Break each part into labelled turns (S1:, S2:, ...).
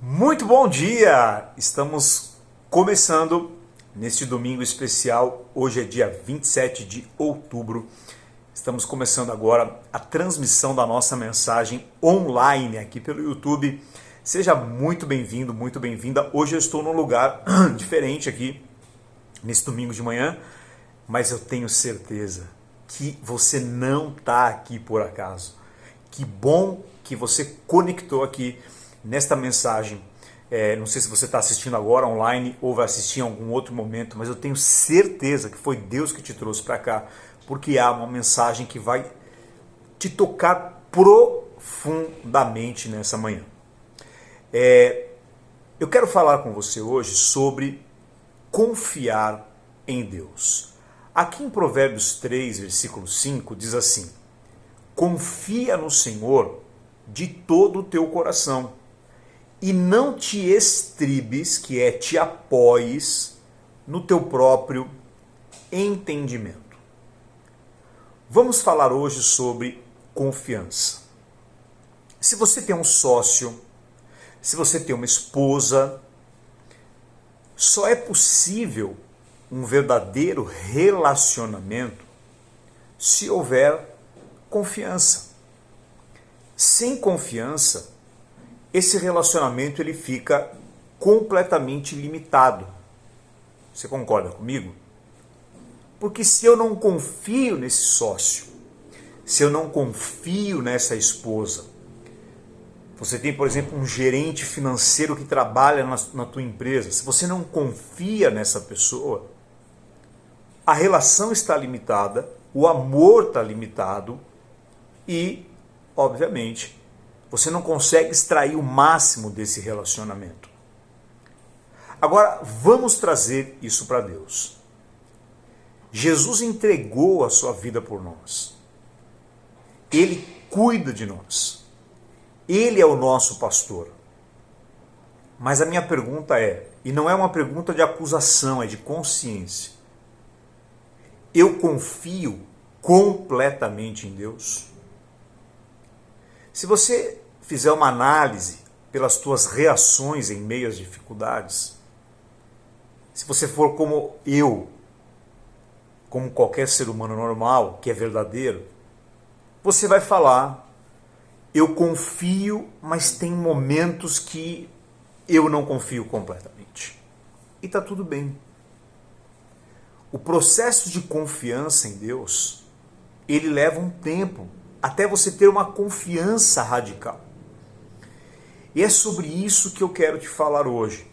S1: Muito bom dia! Estamos começando neste domingo especial. Hoje é dia 27 de outubro. Estamos começando agora a transmissão da nossa mensagem online aqui pelo YouTube. Seja muito bem-vindo, muito bem-vinda. Hoje eu estou num lugar diferente aqui, nesse domingo de manhã, mas eu tenho certeza que você não está aqui por acaso. Que bom que você conectou aqui nesta mensagem. Não sei se você está assistindo agora online ou vai assistir em algum outro momento, mas eu tenho certeza que foi Deus que te trouxe para cá, porque há uma mensagem que vai te tocar profundamente nessa manhã. Eu quero falar com você hoje sobre confiar em Deus. Aqui em Provérbios 3, versículo 5, diz assim: confia no Senhor de todo o teu coração e não te estribes, que é te apoies no teu próprio entendimento. Vamos falar hoje sobre confiança. Se você tem um sócio, se você tem uma esposa, só é possível um verdadeiro relacionamento se houver confiança. Sem confiança, esse relacionamento ele fica completamente limitado. Você concorda comigo? Porque se eu não confio nesse sócio, se eu não confio nessa esposa, você tem, por exemplo, um gerente financeiro que trabalha na tua empresa, se você não confia nessa pessoa, a relação está limitada, o amor está limitado e, obviamente, você não consegue extrair o máximo desse relacionamento. Agora, vamos trazer isso para Deus. Jesus entregou a sua vida por nós. Ele cuida de nós. Ele é o nosso pastor. Mas a minha pergunta é, e não é uma pergunta de acusação, é de consciência: eu confio completamente em Deus? Se você fizer uma análise pelas tuas reações em meio às dificuldades, se você for como eu, como qualquer ser humano normal, que é verdadeiro, você vai falar: eu confio, mas tem momentos que eu não confio completamente. E está tudo bem. O processo de confiança em Deus, ele leva um tempo até você ter uma confiança radical. E é sobre isso que eu quero te falar hoje.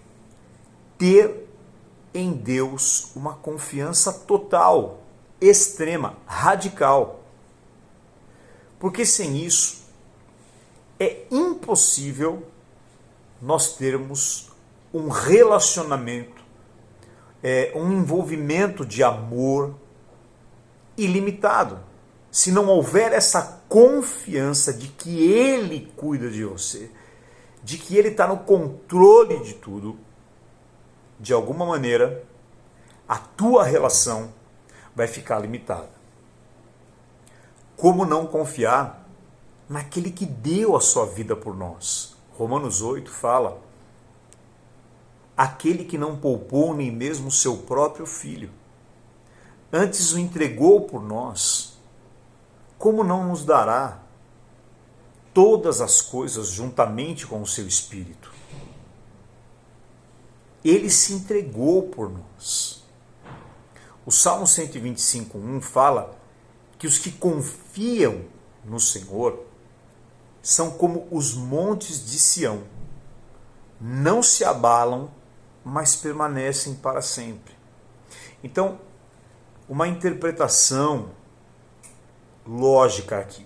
S1: Ter em Deus uma confiança total, extrema, radical. Porque sem isso, é impossível nós termos um relacionamento, um envolvimento de amor ilimitado. Se não houver essa confiança de que Ele cuida de você, de que Ele está no controle de tudo, de alguma maneira, a tua relação vai ficar limitada. Como não confiar naquele que deu a sua vida por nós? Romanos 8 fala: aquele que não poupou nem mesmo o seu próprio filho, antes o entregou por nós, como não nos dará todas as coisas juntamente com o seu Espírito? Ele se entregou por nós. O Salmo 125:1 fala que os que confiam no Senhor são como os montes de Sião. Não se abalam, mas permanecem para sempre. Então, uma interpretação lógica aqui: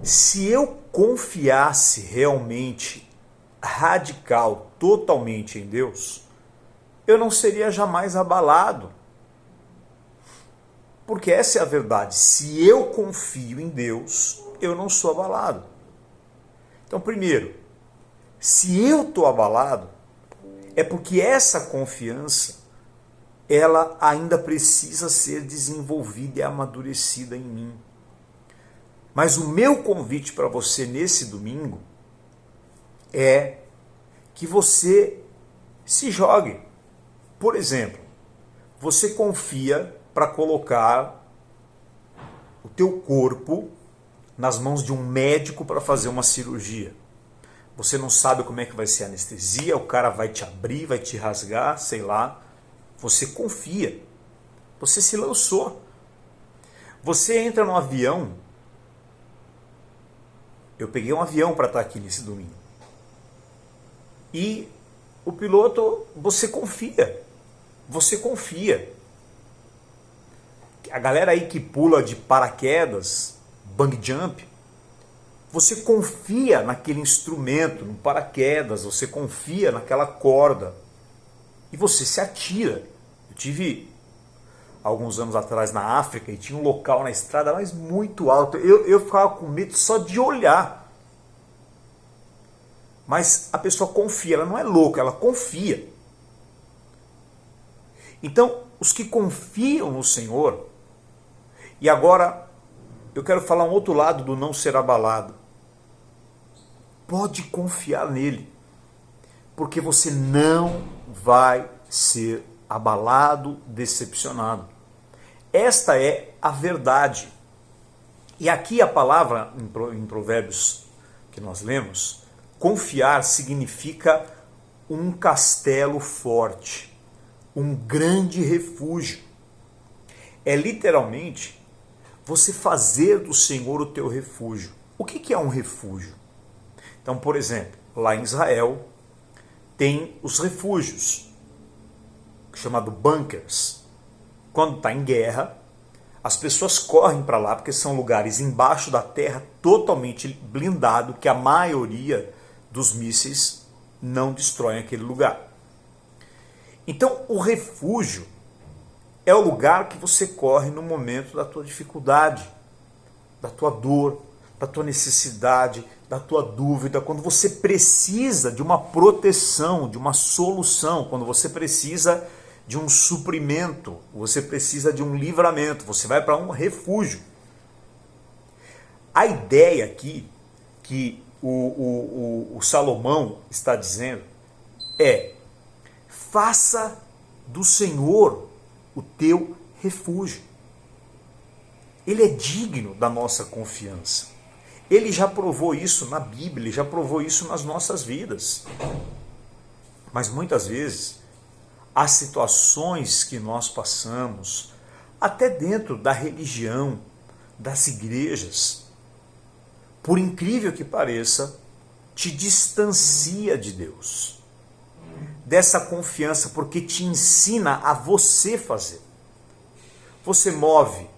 S1: se eu confiasse realmente, radical, totalmente em Deus, eu não seria jamais abalado. Porque essa é a verdade. Se eu confio em Deus, eu não sou abalado. Então, primeiro, se eu estou abalado, é porque essa confiança, ela ainda precisa ser desenvolvida e amadurecida em mim. Mas o meu convite para você nesse domingo é que você se jogue. Por exemplo, você confia para colocar o teu corpo nas mãos de um médico para fazer uma cirurgia. Você não sabe como é que vai ser a anestesia, o cara vai te abrir, vai te rasgar, sei lá. Você confia. Você se lançou. Você entra no avião. Eu peguei um avião para estar aqui nesse domingo. E o piloto, você confia. Você confia. A galera aí que pula de paraquedas, bungee jump, você confia naquele instrumento, no paraquedas, você confia naquela corda e você se atira. Eu tive alguns anos atrás na África e tinha um local na estrada, mas muito alto. Eu ficava com medo só de olhar. Mas a pessoa confia, ela não é louca, ela confia. Então, os que confiam no Senhor, e agora eu quero falar um outro lado do não ser abalado. Pode confiar nele, porque você não vai ser abalado, decepcionado. Esta é a verdade. E aqui a palavra em Provérbios que nós lemos, confiar significa um castelo forte, um grande refúgio. É literalmente você fazer do Senhor o teu refúgio. O que é um refúgio? Então, por exemplo, lá em Israel tem os refúgios, chamado bunkers. Quando está em guerra, as pessoas correm para lá porque são lugares embaixo da terra totalmente blindado, que a maioria dos mísseis não destroem aquele lugar. Então, o refúgio é o lugar que você corre no momento da tua dificuldade, da tua dor, da tua necessidade, da tua dúvida, quando você precisa de uma proteção, de uma solução, quando você precisa de um suprimento, você precisa de um livramento, você vai para um refúgio. A ideia aqui que o Salomão está dizendo é: faça do Senhor o teu refúgio. Ele é digno da nossa confiança. Ele já provou isso na Bíblia, ele já provou isso nas nossas vidas. Mas muitas vezes, as situações que nós passamos, até dentro da religião, das igrejas, por incrível que pareça, te distancia de Deus. Dessa confiança, porque te ensina a você fazer. Você move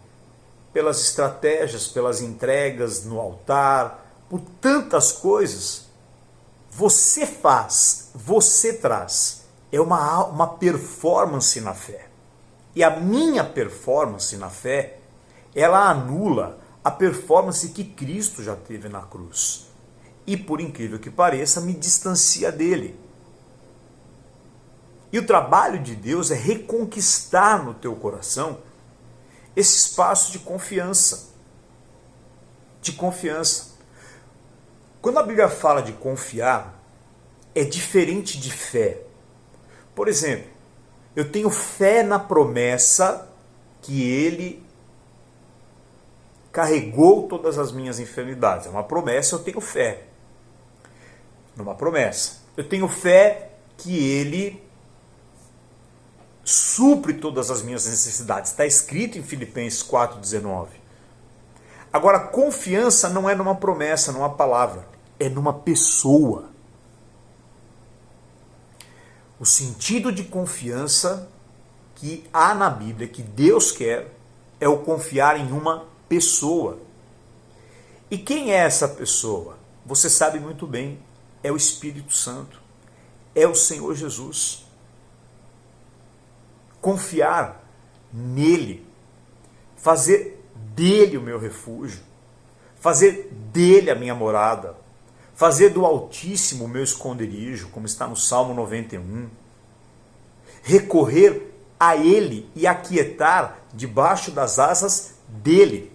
S1: pelas estratégias, pelas entregas no altar, por tantas coisas. Você faz, você traz. É uma performance na fé. E a minha performance na fé, ela anula a performance que Cristo já teve na cruz. E por incrível que pareça, me distancia dele. E o trabalho de Deus é reconquistar no teu coração esse espaço de confiança. De confiança. Quando a Bíblia fala de confiar, é diferente de fé. Por exemplo, eu tenho fé na promessa que Ele carregou todas as minhas enfermidades. É uma promessa, eu tenho fé. Numa promessa. Eu tenho fé que Ele supre todas as minhas necessidades. Está escrito em Filipenses 4,19. Agora, confiança não é numa promessa, numa palavra. É numa pessoa. O sentido de confiança que há na Bíblia, que Deus quer, é o confiar em uma pessoa. E quem é essa pessoa? Você sabe muito bem. É o Espírito Santo. É o Senhor Jesus. Confiar nele, fazer dele o meu refúgio, fazer dele a minha morada, fazer do Altíssimo o meu esconderijo, como está no Salmo 91, recorrer a ele e aquietar debaixo das asas dele.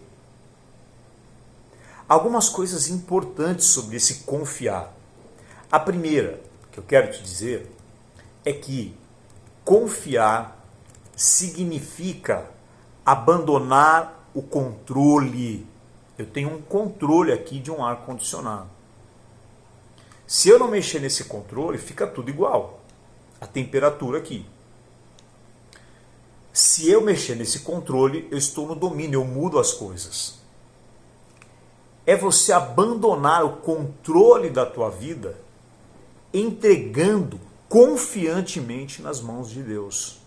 S1: Algumas coisas importantes sobre esse confiar. A primeira, que que eu quero te dizer é que confiar significa abandonar o controle. Eu tenho um controle aqui de um ar-condicionado. Se eu não mexer nesse controle, fica tudo igual. A temperatura aqui. Se eu mexer nesse controle, eu estou no domínio, eu mudo as coisas. É você abandonar o controle da tua vida, entregando confiantemente nas mãos de Deus.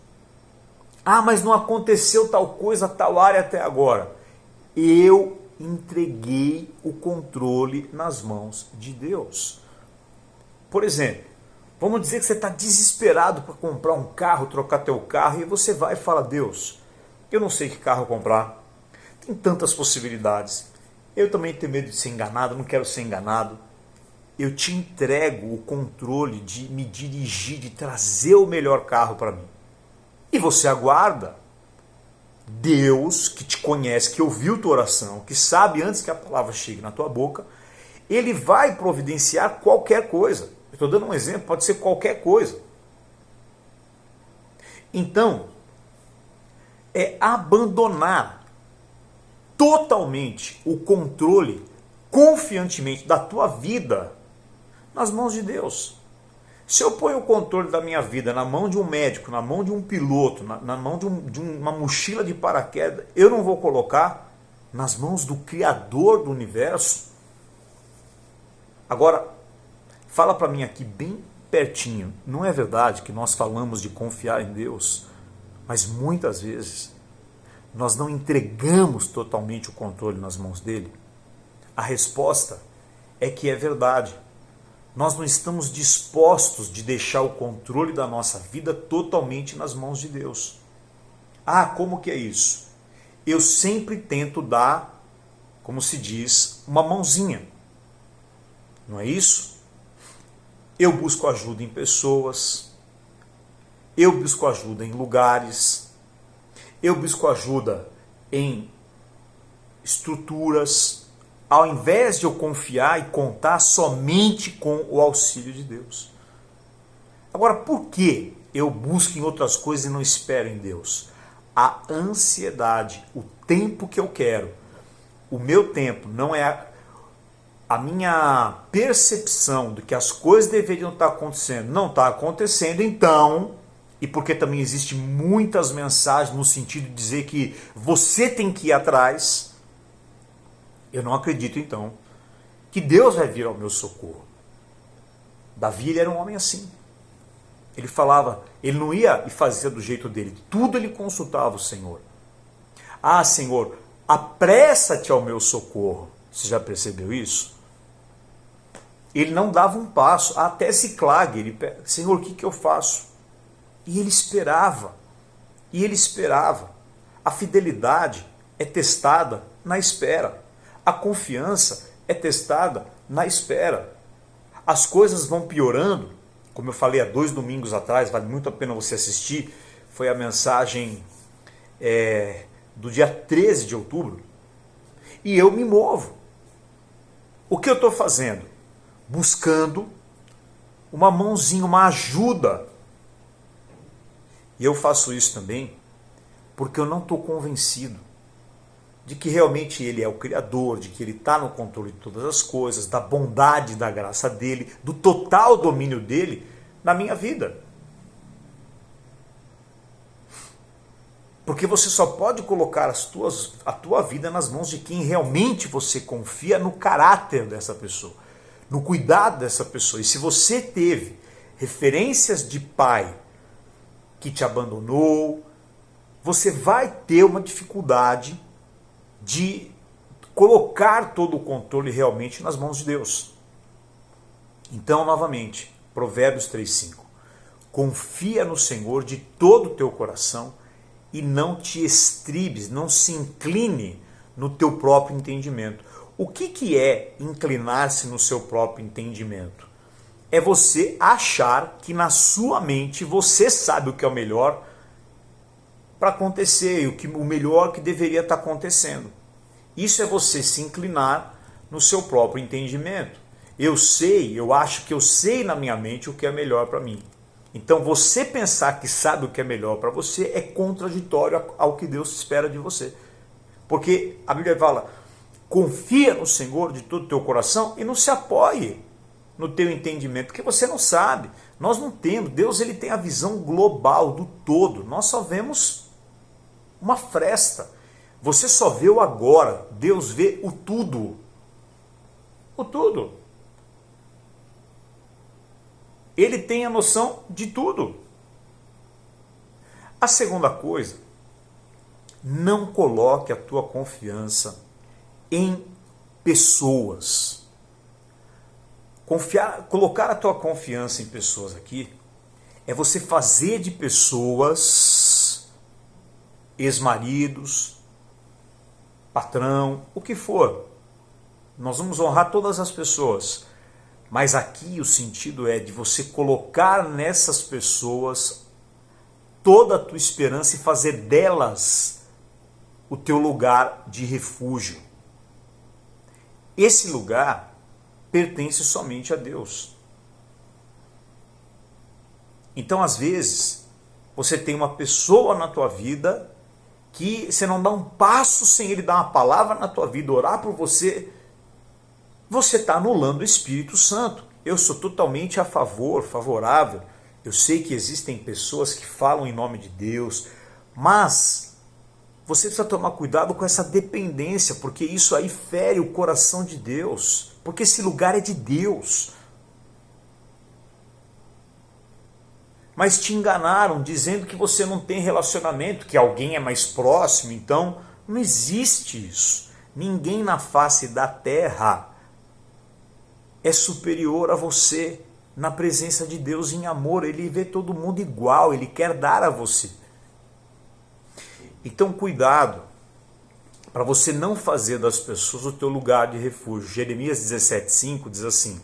S1: Ah, mas não aconteceu tal coisa, tal área até agora. Eu entreguei o controle nas mãos de Deus. Por exemplo, vamos dizer que você está desesperado para comprar um carro, trocar teu carro, e você vai e fala: Deus, eu não sei que carro comprar, tem tantas possibilidades, eu também tenho medo de ser enganado, não quero ser enganado. Eu te entrego o controle de me dirigir, de trazer o melhor carro para mim. E você aguarda. Deus, que te conhece, que ouviu tua oração, que sabe antes que a palavra chegue na tua boca, Ele vai providenciar qualquer coisa. Eu estou dando um exemplo, pode ser qualquer coisa. Então, é abandonar totalmente o controle, confiantemente, da tua vida nas mãos de Deus. Se eu ponho o controle da minha vida na mão de um médico, na mão de um piloto, na mão de uma mochila de paraquedas, eu não vou colocar nas mãos do Criador do universo? Agora, fala para mim aqui bem pertinho, não é verdade que nós falamos de confiar em Deus, mas muitas vezes nós não entregamos totalmente o controle nas mãos dele? A resposta é que é verdade. Nós não estamos dispostos de deixar o controle da nossa vida totalmente nas mãos de Deus. Ah, como que é isso? Eu sempre tento dar, como se diz, uma mãozinha. Não é isso? Eu busco ajuda em pessoas, eu busco ajuda em lugares, eu busco ajuda em estruturas, ao invés de eu confiar e contar somente com o auxílio de Deus. Agora, por que eu busco em outras coisas e não espero em Deus? A ansiedade, o tempo que eu quero, o meu tempo, não é a minha percepção de que as coisas deveriam estar acontecendo, não está acontecendo, então, e porque também existem muitas mensagens no sentido de dizer que você tem que ir atrás, eu não acredito, então, que Deus vai vir ao meu socorro. Davi, ele era um homem assim. Ele falava, ele não ia e fazia do jeito dele. Tudo ele consultava o Senhor. Ah, Senhor, apressa-te ao meu socorro. Você já percebeu isso? Ele não dava um passo, até Ziclag. Ele, Senhor, o que eu faço? E ele esperava. E ele esperava. A fidelidade é testada na espera. A confiança é testada na espera. As coisas vão piorando, como eu falei há 2 domingos atrás, vale muito a pena você assistir, foi a mensagem do dia 13 de outubro, e eu me movo. O que eu estou fazendo? Buscando uma mãozinha, uma ajuda. E eu faço isso também porque eu não estou convencido de que realmente Ele é o Criador, de que Ele está no controle de todas as coisas, da bondade, da graça dEle, do total domínio dEle na minha vida. Porque você só pode colocar a tua vida nas mãos de quem realmente você confia no caráter dessa pessoa, no cuidado dessa pessoa. E se você teve referências de pai que te abandonou, você vai ter uma dificuldade de colocar todo o controle realmente nas mãos de Deus. Então, novamente, Provérbios 3:5. Confia no Senhor de todo o teu coração e não te estribes, não se incline no teu próprio entendimento. O que é inclinar-se no seu próprio entendimento? É você achar que na sua mente você sabe o que é o melhor para acontecer, o melhor que deveria estar acontecendo. Isso é você se inclinar no seu próprio entendimento. eu acho que eu sei na minha mente o que é melhor para mim. Então você pensar que sabe o que é melhor para você é contraditório ao que Deus espera de você. Porque a Bíblia fala, confia no Senhor de todo o teu coração e não se apoie no teu entendimento, porque você não sabe. Nós não temos. Deus, ele tem a visão global do todo. Nós só vemos uma fresta. Você só vê o agora. Deus vê o tudo. O tudo. Ele tem a noção de tudo. A segunda coisa, não coloque a tua confiança em pessoas. Colocar a tua confiança em pessoas aqui é você fazer de pessoas, ex-maridos, patrão, o que for. Nós vamos honrar todas as pessoas. Mas aqui o sentido é de você colocar nessas pessoas toda a tua esperança e fazer delas o teu lugar de refúgio. Esse lugar pertence somente a Deus. Então, às vezes, você tem uma pessoa na tua vida que você não dá um passo sem ele dar uma palavra na tua vida, orar por você, você está anulando o Espírito Santo. Eu sou totalmente favorável. Eu sei que existem pessoas que falam em nome de Deus, mas você precisa tomar cuidado com essa dependência, porque isso aí fere o coração de Deus, porque esse lugar é de Deus. Mas te enganaram dizendo que você não tem relacionamento, que alguém é mais próximo, então não existe isso. Ninguém na face da terra é superior a você na presença de Deus em amor. Ele vê todo mundo igual, ele quer dar a você. Então cuidado para você não fazer das pessoas o teu lugar de refúgio. Jeremias 17,5 diz assim: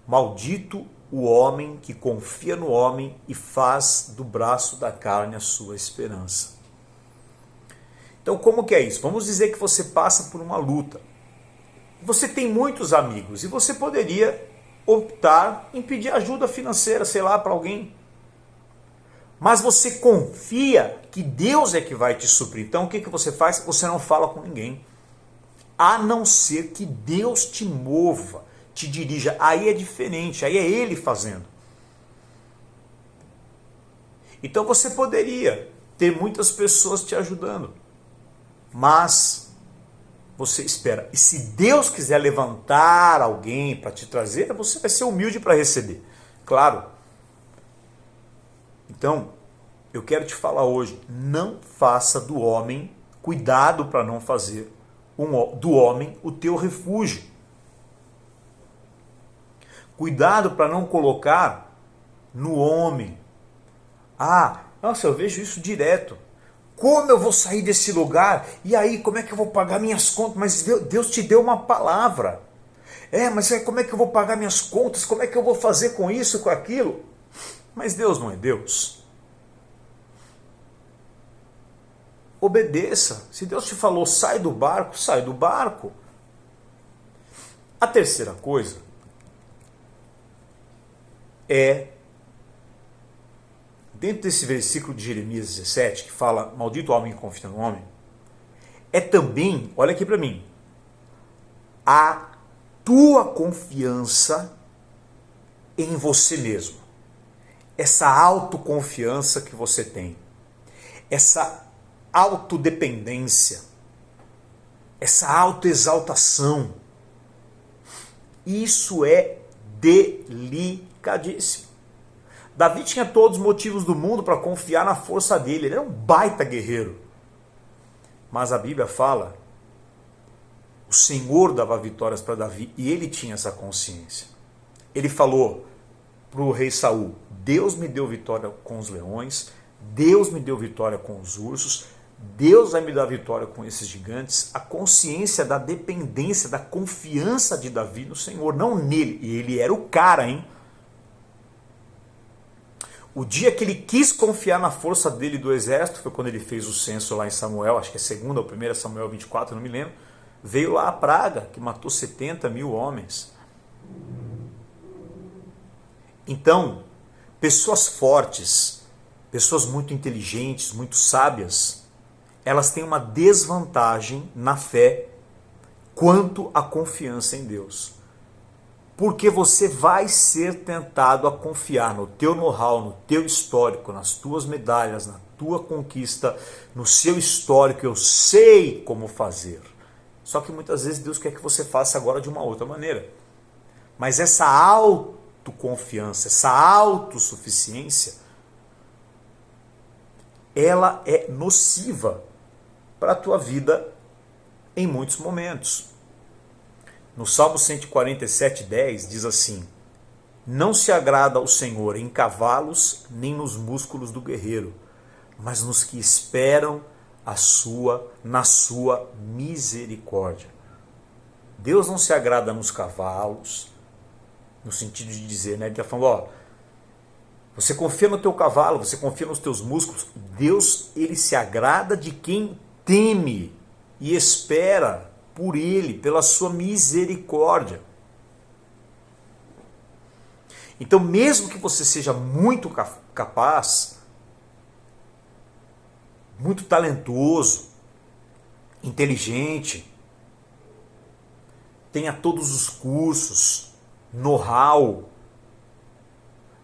S1: maldito o homem que confia no homem e faz do braço da carne a sua esperança. Então como que é isso? Vamos dizer que você passa por uma luta. Você tem muitos amigos e você poderia optar em pedir ajuda financeira, sei lá, para alguém. Mas você confia que Deus é que vai te suprir. Então o que você faz? Você não fala com ninguém. A não ser que Deus te mova, te dirija. Aí é diferente, aí é Ele fazendo. Então você poderia ter muitas pessoas te ajudando. Mas você espera. E se Deus quiser levantar alguém para te trazer, você vai ser humilde para receber. Claro. Então, eu quero te falar hoje, não faça do homem, cuidado para não fazer do homem o teu refúgio. Cuidado para não colocar no homem. Nossa, eu vejo isso direto. Como eu vou sair desse lugar? E aí, como é que eu vou pagar minhas contas? Mas Deus te deu uma palavra. Mas como é que eu vou pagar minhas contas? Como é que eu vou fazer com isso, com aquilo? Mas Deus não é Deus. Obedeça. Se Deus te falou, sai do barco, sai do barco. A terceira coisa é, dentro desse versículo de Jeremias 17, que fala, maldito o homem que confia no homem, é também, olha aqui para mim, a tua confiança em você mesmo. Essa autoconfiança que você tem. Essa autodependência. Essa autoexaltação. Isso é delicadíssimo. Davi tinha todos os motivos do mundo para confiar na força dele. Ele era um baita guerreiro. Mas a Bíblia fala, o Senhor dava vitórias para Davi e ele tinha essa consciência. Ele falou para o rei Saul, Deus me deu vitória com os leões, Deus me deu vitória com os ursos, Deus vai me dar vitória com esses gigantes. A consciência da dependência, da confiança de Davi no Senhor, não nele. E ele era o cara, hein? O dia que ele quis confiar na força dele do exército, foi quando ele fez o censo lá em Samuel, acho que é 2ª ou 1ª Samuel 24, não me lembro, veio lá a praga, que matou 70 mil homens. Então, pessoas fortes, pessoas muito inteligentes, muito sábias, elas têm uma desvantagem na fé quanto à confiança em Deus. Porque você vai ser tentado a confiar no teu know-how, no teu histórico, nas tuas medalhas, na tua conquista, no seu histórico. Eu sei como fazer. Só que muitas vezes Deus quer que você faça agora de uma outra maneira. Mas essa autoconfiança, essa autossuficiência, ela é nociva para a tua vida em muitos momentos. No Salmo 147:10 diz assim: não se agrada o Senhor em cavalos, nem nos músculos do guerreiro, mas nos que esperam na sua misericórdia. Deus não se agrada nos cavalos, no sentido de dizer, ele está falando, você confia no teu cavalo, você confia nos teus músculos. Deus, ele se agrada de quem teme e espera por ele, pela sua misericórdia. Então, mesmo que você seja muito capaz, muito talentoso, inteligente, tenha todos os cursos, know-how,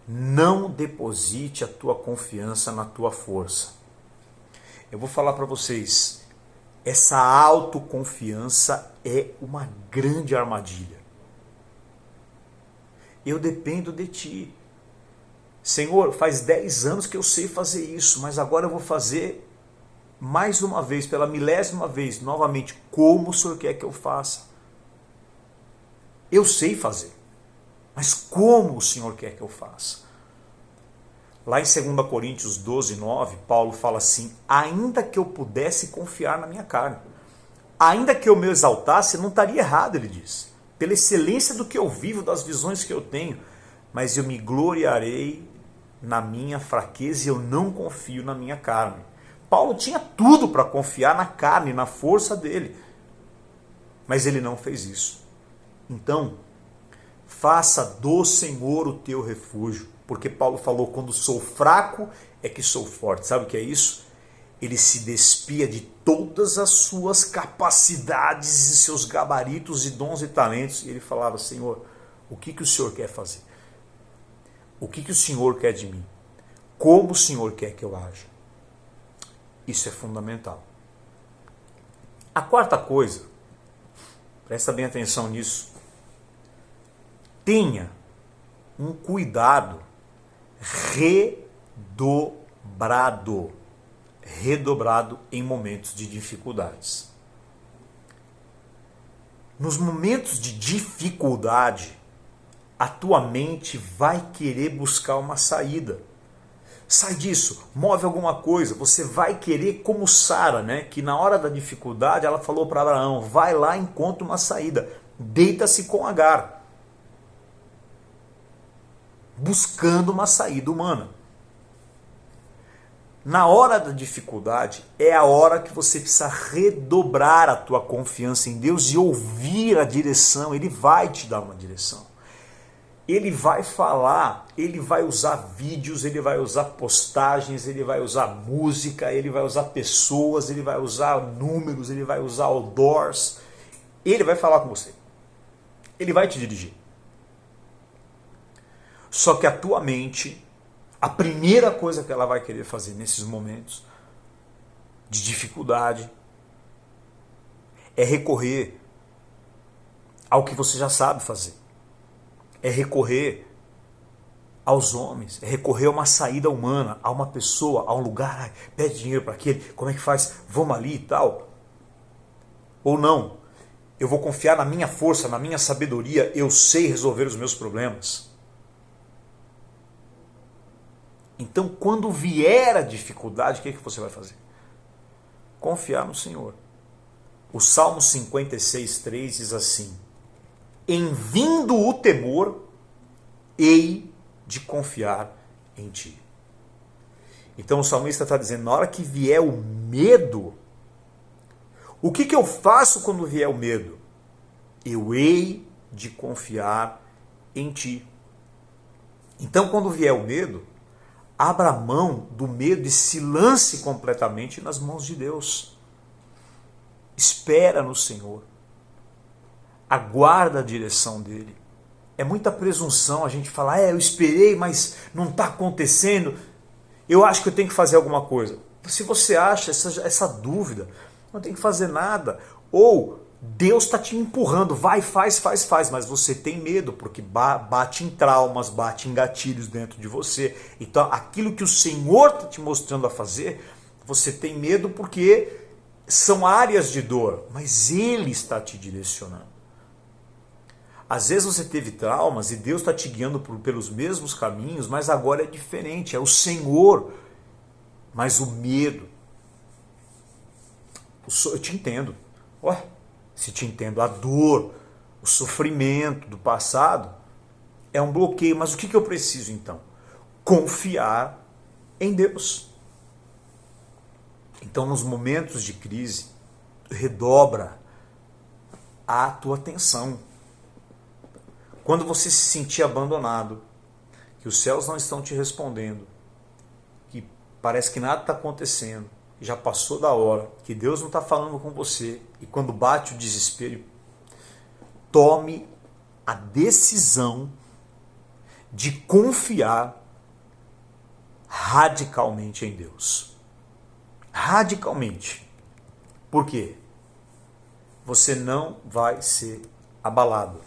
S1: não deposite a tua confiança na tua força. Eu vou falar para vocês, essa autoconfiança é uma grande armadilha. Eu dependo de ti. Senhor, faz 10 anos que eu sei fazer isso, mas agora eu vou fazer mais uma vez, pela 1000ª vez, novamente, como o Senhor quer que eu faça. Eu sei fazer, mas como o Senhor quer que eu faça? Lá em 2 Coríntios 12:9, Paulo fala assim, ainda que eu pudesse confiar na minha carne, ainda que eu me exaltasse, não estaria errado, ele diz, pela excelência do que eu vivo, das visões que eu tenho, mas eu me gloriarei na minha fraqueza e eu não confio na minha carne. Paulo tinha tudo para confiar na carne, na força dele, mas ele não fez isso. Então, faça do Senhor o teu refúgio, porque Paulo falou, quando sou fraco é que sou forte. Sabe o que é isso? Ele se despia de todas as suas capacidades e seus gabaritos e dons e talentos, e ele falava, Senhor, o que o Senhor quer fazer? O que o Senhor quer de mim? Como o Senhor quer que eu haja? Isso é fundamental. A quarta coisa, presta bem atenção nisso, tenha um cuidado redobrado em momentos de dificuldades. Nos momentos de dificuldade, a tua mente vai querer buscar uma saída. Sai disso, move alguma coisa, você vai querer, como Sara, que na hora da dificuldade ela falou para Abraão, vai lá e encontra uma saída, deita-se com Agar, buscando uma saída humana. Na hora da dificuldade é a hora que você precisa redobrar a tua confiança em Deus e ouvir a direção. Ele vai te dar uma direção. Ele vai falar, ele vai usar vídeos, ele vai usar postagens, ele vai usar música, ele vai usar pessoas, ele vai usar números, ele vai usar outdoors. Ele vai falar com você. Ele vai te dirigir. Só que a tua mente, a primeira coisa que ela vai querer fazer nesses momentos de dificuldade é recorrer ao que você já sabe fazer. É recorrer aos homens, é recorrer a uma saída humana, a uma pessoa, a um lugar, pede dinheiro para aquele, como é que faz? Vamos ali e tal. Ou não, eu vou confiar na minha força, na minha sabedoria, eu sei resolver os meus problemas. Então, quando vier a dificuldade, o que você vai fazer? Confiar no Senhor. O Salmo 56:3 diz assim, em vindo o temor, hei de confiar em ti. Então o salmista está dizendo, na hora que vier o medo, o que eu faço quando vier o medo? Eu hei de confiar em ti. Então, quando vier o medo, abra mão do medo e se lance completamente nas mãos de Deus. Espera no Senhor. Aguarda a direção dele. É muita presunção a gente falar, eu esperei, mas não está acontecendo. Eu acho que eu tenho que fazer alguma coisa. Se você acha essa dúvida, não tem que fazer nada. Ou Deus está te empurrando, vai, faz, mas você tem medo, porque bate em traumas, bate em gatilhos dentro de você. Então, aquilo que o Senhor está te mostrando a fazer, você tem medo porque são áreas de dor, mas Ele está te direcionando. Às vezes você teve traumas e Deus está te guiando pelos mesmos caminhos, mas agora é diferente, é o Senhor. Mas o medo, eu te entendo. Se te entendo, a dor, o sofrimento do passado é um bloqueio. Mas o que eu preciso então? Confiar em Deus. Então, nos momentos de crise, redobra a tua atenção. Quando você se sentir abandonado, que os céus não estão te respondendo, que parece que nada está acontecendo, já passou da hora, que Deus não está falando com você, e quando bate o desespero, tome a decisão de confiar radicalmente em Deus. Radicalmente. Por quê? Você não vai ser abalado.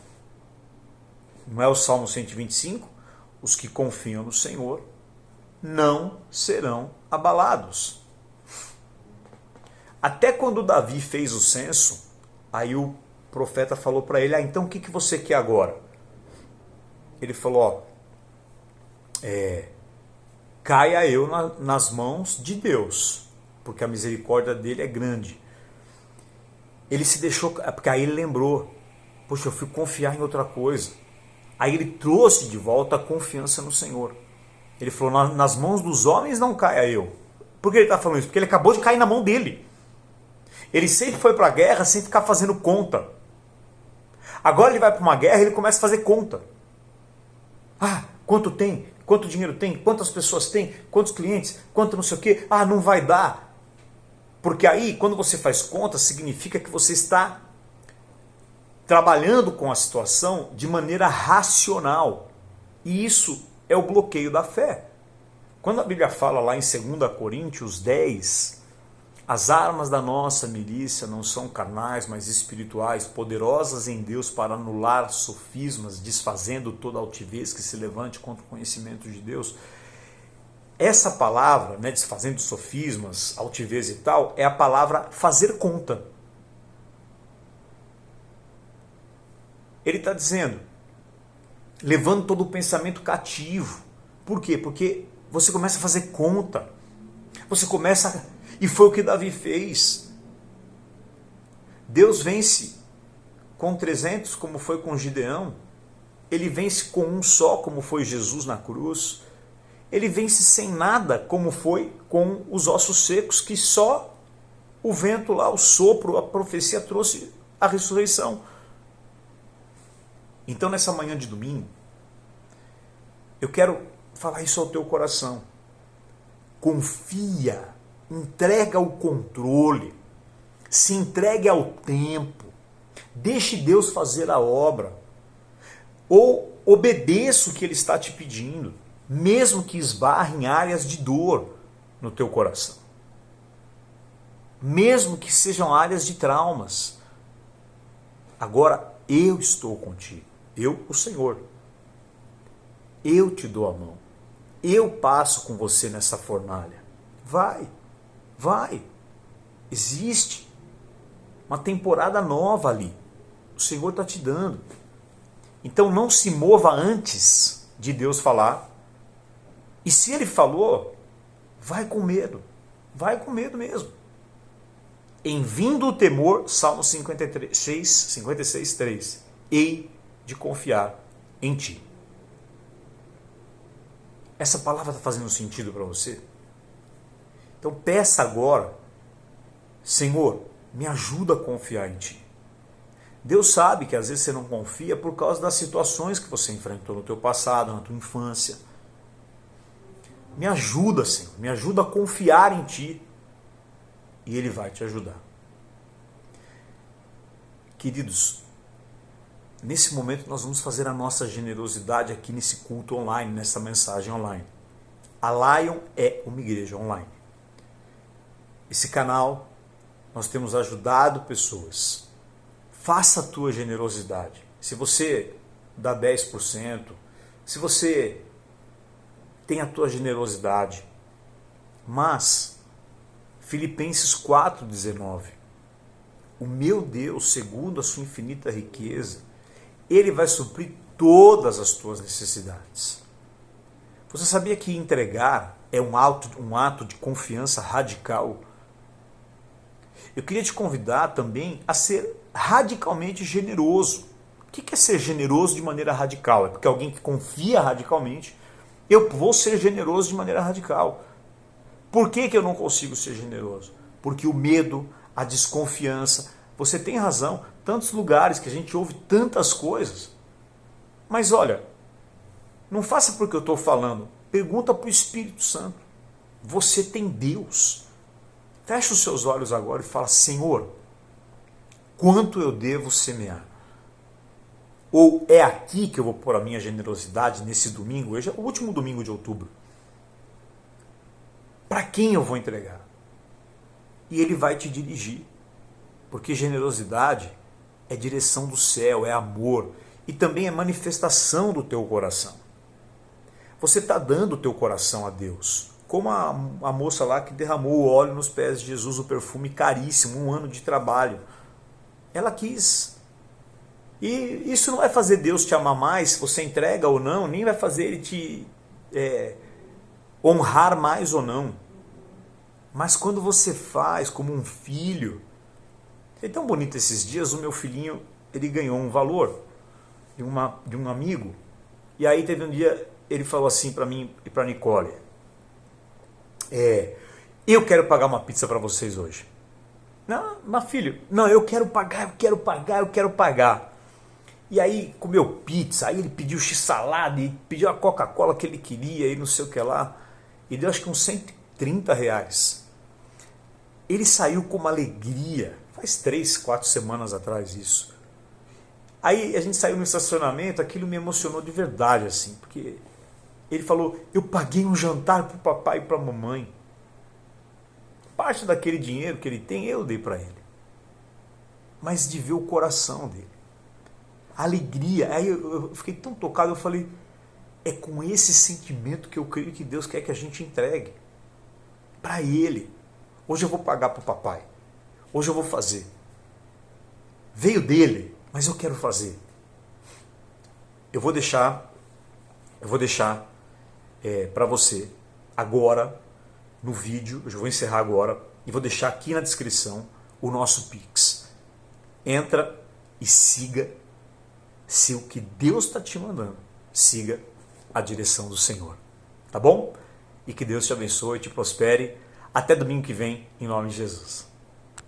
S1: Não é o Salmo 125? Os que confiam no Senhor não serão abalados. Até quando Davi fez o censo, aí o profeta falou para ele, então o que você quer agora? Ele falou, caia eu nas mãos de Deus, porque a misericórdia dele é grande. Ele se deixou, porque aí ele lembrou, poxa, eu fui confiar em outra coisa. Aí ele trouxe de volta a confiança no Senhor. Ele falou, nas mãos dos homens não caia eu. Por que ele está falando isso? Porque ele acabou de cair na mão dele. Ele sempre foi para a guerra sem ficar fazendo conta. Agora ele vai para uma guerra e ele começa a fazer conta. Quanto tem? Quanto dinheiro tem? Quantas pessoas tem? Quantos clientes? Quanto não sei o quê? Não vai dar. Porque aí, quando você faz conta, significa que você está trabalhando com a situação de maneira racional. E isso é o bloqueio da fé. Quando a Bíblia fala lá em 2 Coríntios 10, as armas da nossa milícia não são carnais, mas espirituais, poderosas em Deus para anular sofismas, desfazendo toda altivez que se levante contra o conhecimento de Deus. Essa palavra, desfazendo sofismas, altivez e tal, é a palavra fazer conta. Ele está dizendo, levando todo o pensamento cativo. Por quê? Porque você começa a fazer conta. Você começa... E foi o que Davi fez. Deus vence com 300, como foi com Gideão. Ele vence com um só, como foi Jesus na cruz. Ele vence sem nada, como foi com os ossos secos, que só o vento lá, o sopro, a profecia trouxe a ressurreição. Então, nessa manhã de domingo, eu quero falar isso ao teu coração. Confia, entrega o controle, se entregue ao tempo, deixe Deus fazer a obra, ou obedeça o que Ele está te pedindo, mesmo que esbarre em áreas de dor no teu coração, mesmo que sejam áreas de traumas. Agora, eu estou contigo. Eu, o Senhor, eu te dou a mão, eu passo com você nessa fornalha. Vai, existe uma temporada nova ali, o Senhor está te dando. Então não se mova antes de Deus falar, e se Ele falou, vai com medo mesmo. Em vindo o temor, Salmo 56, 3, hei de confiar em ti. Essa palavra está fazendo sentido para você? Então peça agora, Senhor, me ajuda a confiar em ti. Deus sabe que às vezes você não confia por causa das situações que você enfrentou no teu passado, na tua infância. Me ajuda, Senhor, me ajuda a confiar em Ti. E Ele vai te ajudar. Queridos, nesse momento nós vamos fazer a nossa generosidade aqui nesse culto online, nessa mensagem online. A Lion é uma igreja online. Esse canal, nós temos ajudado pessoas. Faça a tua generosidade. Se você dá 10%, se você tem a tua generosidade, mas Filipenses 4,19, o meu Deus, segundo a sua infinita riqueza, Ele vai suprir todas as tuas necessidades. Você sabia que entregar é um ato de confiança radical? Eu queria te convidar também a ser radicalmente generoso. O que é ser generoso de maneira radical? É porque alguém que confia radicalmente, eu vou ser generoso de maneira radical. Por que eu não consigo ser generoso? Porque o medo, a desconfiança, você tem razão, tantos lugares que a gente ouve tantas coisas. Mas olha, não faça porque eu estou falando, pergunta para o Espírito Santo. Você tem Deus. Fecha os seus olhos agora e fala: Senhor, quanto eu devo semear? Ou é aqui que eu vou pôr a minha generosidade nesse domingo? Hoje é o último domingo de outubro. Para quem eu vou entregar? E Ele vai te dirigir. Porque generosidade é direção do céu, é amor. E também é manifestação do teu coração. Você está dando o teu coração a Deus. Como a moça lá que derramou o óleo nos pés de Jesus, o perfume caríssimo, 1 ano de trabalho. Ela quis. E isso não vai fazer Deus te amar mais, se você entrega ou não, nem vai fazer Ele te honrar mais ou não. Mas quando você faz como um filho, é tão bonito esses dias, o meu filhinho, ele ganhou um valor de um amigo, e aí teve um dia, ele falou assim para mim e para Nicole, eu quero pagar uma pizza para vocês hoje. Não, mas filho, não, eu quero pagar. E aí comeu pizza, aí ele pediu x-salada, e pediu a Coca-Cola que ele queria, e não sei o que lá, e deu acho que uns R$130. Ele saiu com uma alegria, faz 3, 4 semanas atrás isso. Aí a gente saiu no estacionamento, aquilo me emocionou de verdade, assim, porque ele falou: eu paguei um jantar para o papai e para a mamãe. Parte daquele dinheiro que ele tem, eu dei para ele. Mas de ver o coração dele. A alegria. Aí eu fiquei tão tocado, eu falei: é com esse sentimento que eu creio que Deus quer que a gente entregue. Para Ele. Hoje eu vou pagar para o papai. Hoje eu vou fazer. Veio dele, mas eu quero fazer. Eu vou deixar para você agora no vídeo, eu já vou encerrar agora, e vou deixar aqui na descrição o nosso Pix. Entra e siga, se o que Deus está te mandando, siga a direção do Senhor. Tá bom? E que Deus te abençoe e te prospere. Até domingo que vem, em nome de Jesus.